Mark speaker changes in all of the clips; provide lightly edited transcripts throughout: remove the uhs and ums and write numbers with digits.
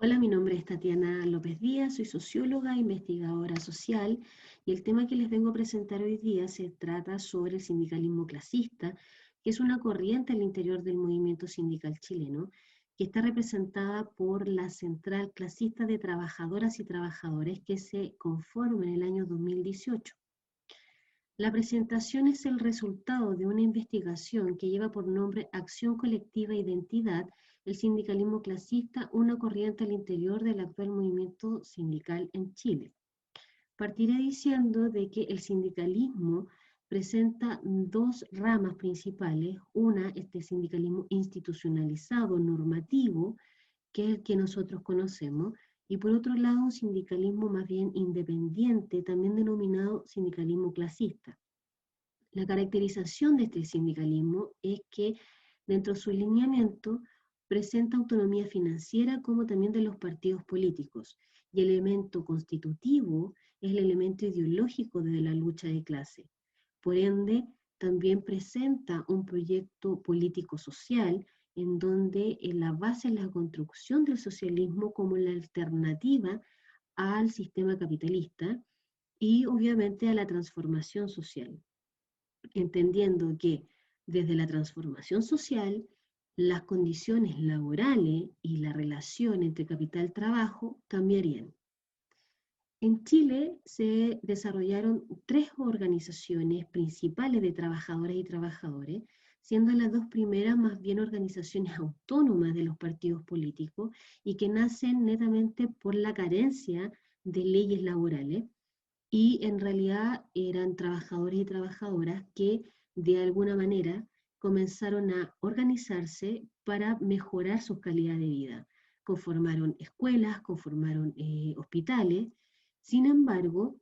Speaker 1: Hola, mi nombre es Tatiana López Díaz, soy socióloga, investigadora social, y el tema que les vengo a presentar hoy día se trata sobre el sindicalismo clasista, que es una corriente al interior del movimiento sindical chileno, que está representada por la Central Clasista de Trabajadoras y Trabajadores que se conforma en el año 2018. La presentación es el resultado de una investigación que lleva por nombre Acción Colectiva e Identidad, el sindicalismo clasista, una corriente al interior del actual movimiento sindical en Chile. Partiré diciendo de que el sindicalismo presenta dos ramas principales. Una, este sindicalismo institucionalizado, normativo, que es el que nosotros conocemos, y por otro lado un sindicalismo más bien independiente, también denominado sindicalismo clasista. La caracterización de este sindicalismo es que dentro de su lineamiento presenta autonomía financiera como también de los partidos políticos, y el elemento constitutivo es el elemento ideológico de la lucha de clase. Por ende, también presenta un proyecto político-social en donde la base es la construcción del socialismo como la alternativa al sistema capitalista y obviamente a la transformación social, entendiendo que desde la transformación social, las condiciones laborales y la relación entre capital-trabajo cambiarían. En Chile se desarrollaron tres organizaciones principales de trabajadoras y trabajadores, siendo las dos primeras más bien organizaciones autónomas de los partidos políticos y que nacen netamente por la carencia de leyes laborales, y en realidad eran trabajadores y trabajadoras que de alguna manera comenzaron a organizarse para mejorar su calidad de vida. Conformaron escuelas, conformaron hospitales. Sin embargo,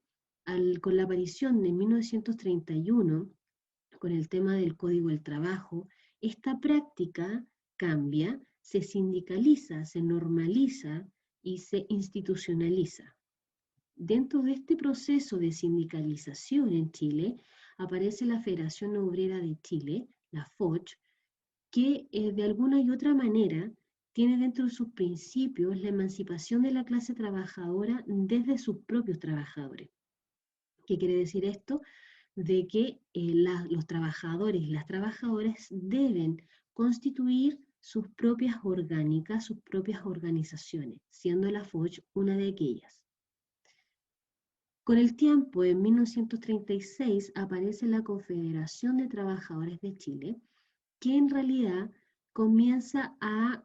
Speaker 1: con la aparición en 1931, con el tema del Código del Trabajo, esta práctica cambia, se sindicaliza, se normaliza y se institucionaliza. Dentro de este proceso de sindicalización en Chile, aparece la Federación Obrera de Chile, la FOCH, que de alguna y otra manera tiene dentro de sus principios la emancipación de la clase trabajadora desde sus propios trabajadores. ¿Qué quiere decir esto? De que los trabajadores y las trabajadoras deben constituir sus propias orgánicas, sus propias organizaciones, siendo la FOCH una de aquellas. Con el tiempo, en 1936, aparece la Confederación de Trabajadores de Chile, que en realidad comienza a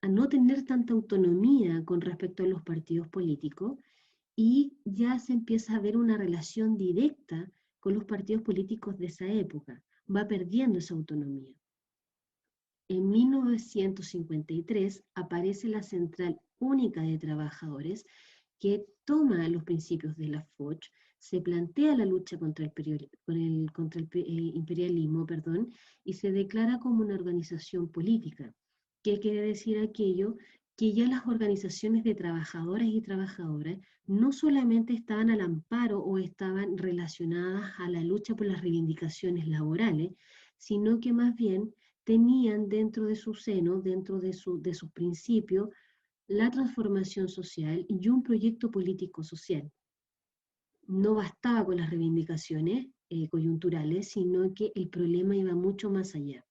Speaker 1: no tener tanta autonomía con respecto a los partidos políticos y ya se empieza a ver una relación directa con los partidos políticos de esa época. Va perdiendo esa autonomía. En 1953 aparece la Central Única de Trabajadores, que toma los principios de la FOCH, se plantea la lucha contra el imperialismo, perdón, y se declara como una organización política. ¿Qué quiere decir aquello? Que ya las organizaciones de trabajadoras y trabajadoras no solamente estaban al amparo o estaban relacionadas a la lucha por las reivindicaciones laborales, sino que más bien tenían dentro de su seno, dentro de sus principios, la transformación social y un proyecto político social. No bastaba con las reivindicaciones coyunturales, sino que el problema iba mucho más allá.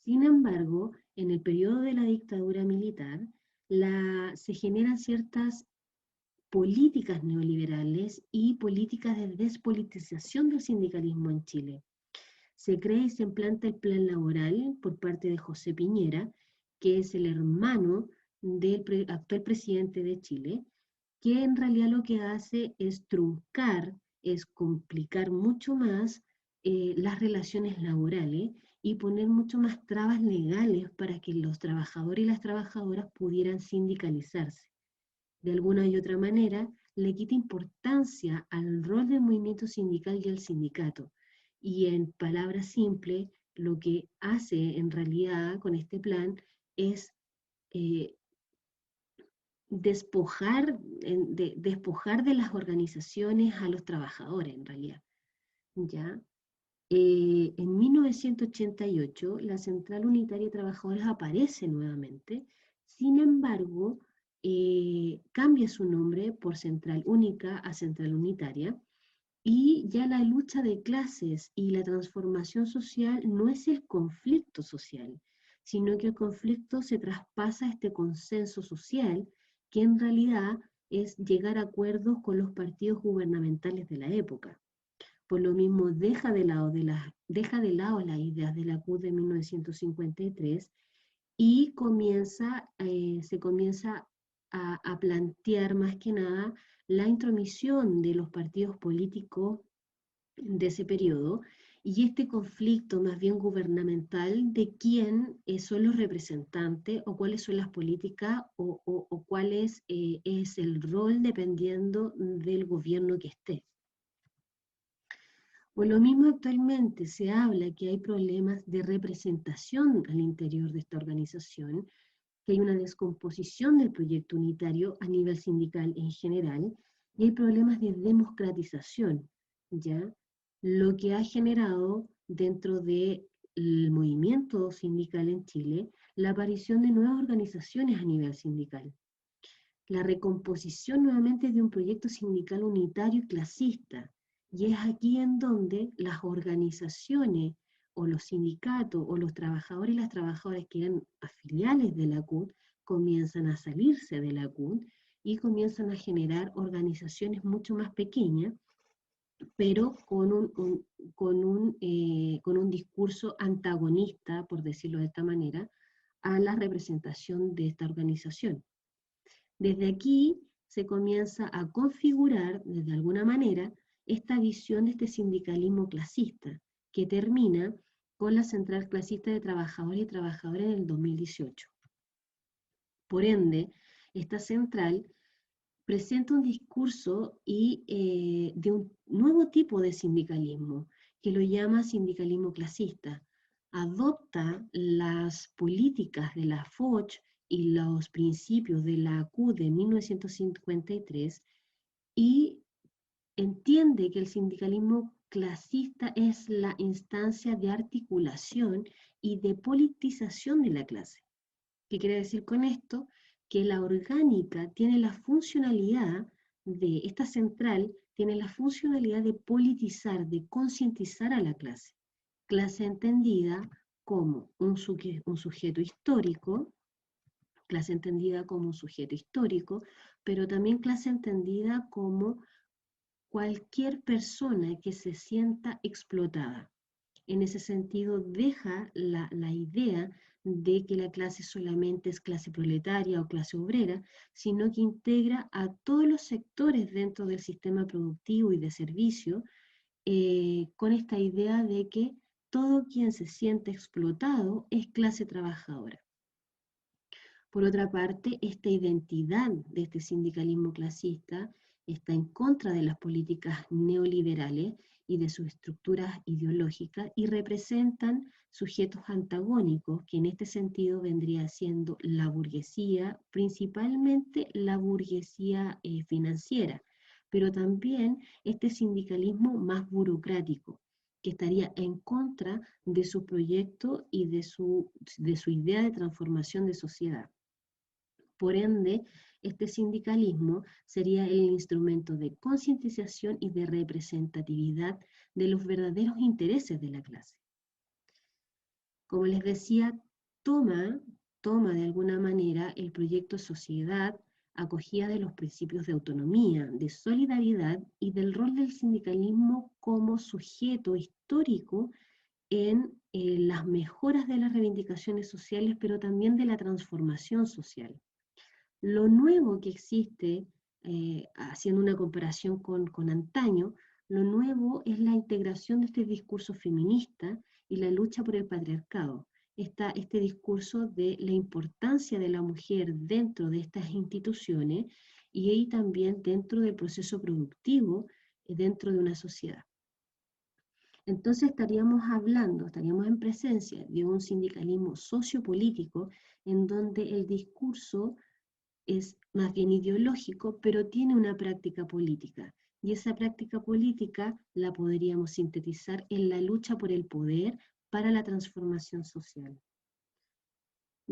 Speaker 1: Sin embargo, en el periodo de la dictadura militar, se generan ciertas políticas neoliberales y políticas de despolitización del sindicalismo en Chile. Se crea y se implanta el plan laboral por parte de José Piñera, que es el hermano del actual presidente de Chile, que en realidad lo que hace es truncar, es complicar mucho más las relaciones laborales y poner mucho más trabas legales para que los trabajadores y las trabajadoras pudieran sindicalizarse. De alguna y otra manera, le quita importancia al rol del movimiento sindical y al sindicato. Y en palabras simples, lo que hace en realidad con este plan es eh, despojar de las organizaciones a los trabajadores, en realidad. ¿Ya? En 1988, la Central Unitaria de Trabajadores aparece nuevamente, Sin embargo, cambia su nombre por Central Única a Central Unitaria, y ya la lucha de clases y la transformación social no es el conflicto social, sino que el conflicto se traspasa a este consenso social, que en realidad es llegar a acuerdos con los partidos gubernamentales de la época. Por lo mismo, deja de lado las ideas de la CUT de 1953 y se comienza a plantear más que nada la intromisión de los partidos políticos de ese periodo y este conflicto más bien gubernamental de quién son los representantes o cuáles son las políticas o cuál es el rol dependiendo del gobierno que esté. Por lo mismo, actualmente se habla que hay problemas de representación al interior de esta organización, que hay una descomposición del proyecto unitario a nivel sindical en general, y hay problemas de democratización, ¿ya? Lo que ha generado dentro del movimiento sindical en Chile la aparición de nuevas organizaciones a nivel sindical. La recomposición nuevamente de un proyecto sindical unitario y clasista. Y es aquí en donde las organizaciones o los sindicatos o los trabajadores y las trabajadoras que eran afiliales de la CUT comienzan a salirse de la CUT y comienzan a generar organizaciones mucho más pequeñas, pero con un discurso antagonista, por decirlo de esta manera, a la representación de esta organización. Desde aquí se comienza a configurar, de alguna manera, esta visión de este sindicalismo clasista, que termina con la Central Clasista de Trabajadores y Trabajadoras en el 2018. Por ende, esta central presenta un discurso de un nuevo tipo de sindicalismo, que lo llama sindicalismo clasista. Adopta las políticas de la FOCH y los principios de la ACU de 1953 y entiende que el sindicalismo clasista es la instancia de articulación y de politización de la clase. ¿Qué quiere decir con esto? Que la orgánica tiene la funcionalidad de, esta central tiene la funcionalidad de politizar, de concientizar a la clase. Clase entendida como un sujeto histórico, clase entendida como un sujeto histórico, pero también clase entendida como cualquier persona que se sienta explotada. En ese sentido, deja la idea de que la clase solamente es clase proletaria o clase obrera, sino que integra a todos los sectores dentro del sistema productivo y de servicio, con esta idea de que todo quien se siente explotado es clase trabajadora. Por otra parte, esta identidad de este sindicalismo clasista está en contra de las políticas neoliberales y de sus estructuras ideológicas y representan sujetos antagónicos, que en este sentido vendría siendo la burguesía, principalmente la burguesía financiera, pero también este sindicalismo más burocrático, que estaría en contra de su proyecto y de su idea de transformación de sociedad. Por ende, este sindicalismo sería el instrumento de concientización y de representatividad de los verdaderos intereses de la clase. Como les decía, toma de alguna manera el proyecto sociedad, acogida de los principios de autonomía, de solidaridad y del rol del sindicalismo como sujeto histórico en las mejoras de las reivindicaciones sociales, pero también de la transformación social. Lo nuevo que existe, haciendo una comparación con antaño, lo nuevo es la integración de este discurso feminista y la lucha por el patriarcado. Este discurso de la importancia de la mujer dentro de estas instituciones y ahí también dentro del proceso productivo, dentro de una sociedad. Entonces estaríamos en presencia de un sindicalismo sociopolítico en donde el discurso es más bien ideológico, pero tiene una práctica política. Y esa práctica política la podríamos sintetizar en la lucha por el poder para la transformación social.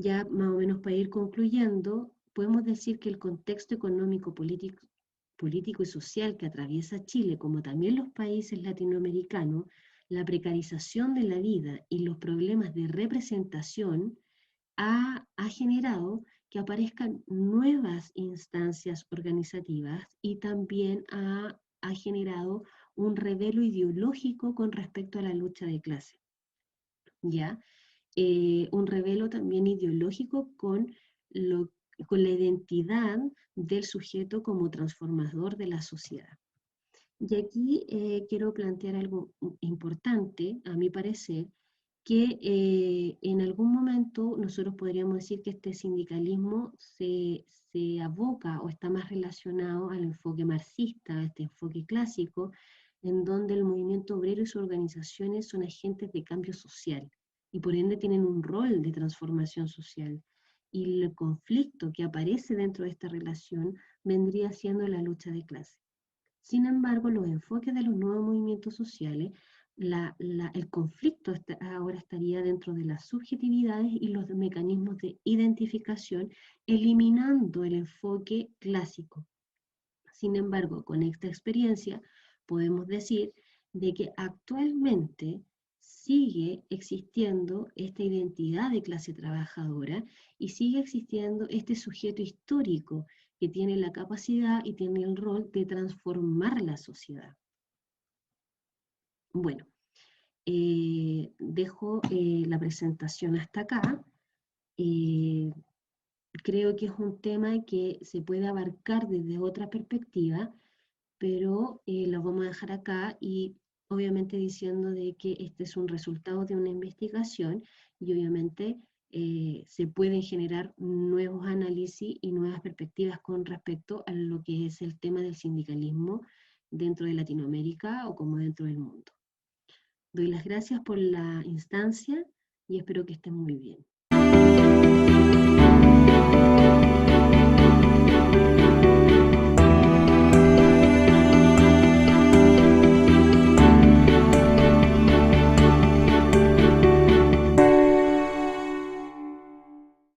Speaker 1: Ya más o menos para ir concluyendo, podemos decir que el contexto económico, político y social que atraviesa Chile, como también los países latinoamericanos, la precarización de la vida y los problemas de representación ha generado que aparezcan nuevas instancias organizativas y también ha generado un revelo ideológico con respecto a la lucha de clase, ¿ya? Un revelo también ideológico con la identidad del sujeto como transformador de la sociedad. Y aquí quiero plantear algo importante, a mi parecer, que en algún momento nosotros podríamos decir que este sindicalismo se aboca o está más relacionado al enfoque marxista, a este enfoque clásico, en donde el movimiento obrero y sus organizaciones son agentes de cambio social y por ende tienen un rol de transformación social. Y el conflicto que aparece dentro de esta relación vendría siendo la lucha de clase. Sin embargo, los enfoques de los nuevos movimientos sociales, el conflicto ahora estaría dentro de las subjetividades y los mecanismos de identificación, eliminando el enfoque clásico. Sin embargo, con esta experiencia podemos decir de que actualmente sigue existiendo esta identidad de clase trabajadora y sigue existiendo este sujeto histórico que tiene la capacidad y tiene el rol de transformar la sociedad. Bueno, dejo la presentación hasta acá. Eh, Creo que es un tema que se puede abarcar desde otra perspectiva, pero lo vamos a dejar acá y obviamente diciendo de que este es un resultado de una investigación y obviamente se pueden generar nuevos análisis y nuevas perspectivas con respecto a lo que es el tema del sindicalismo dentro de Latinoamérica o como dentro del mundo. Doy las gracias por la instancia y espero que estén muy bien.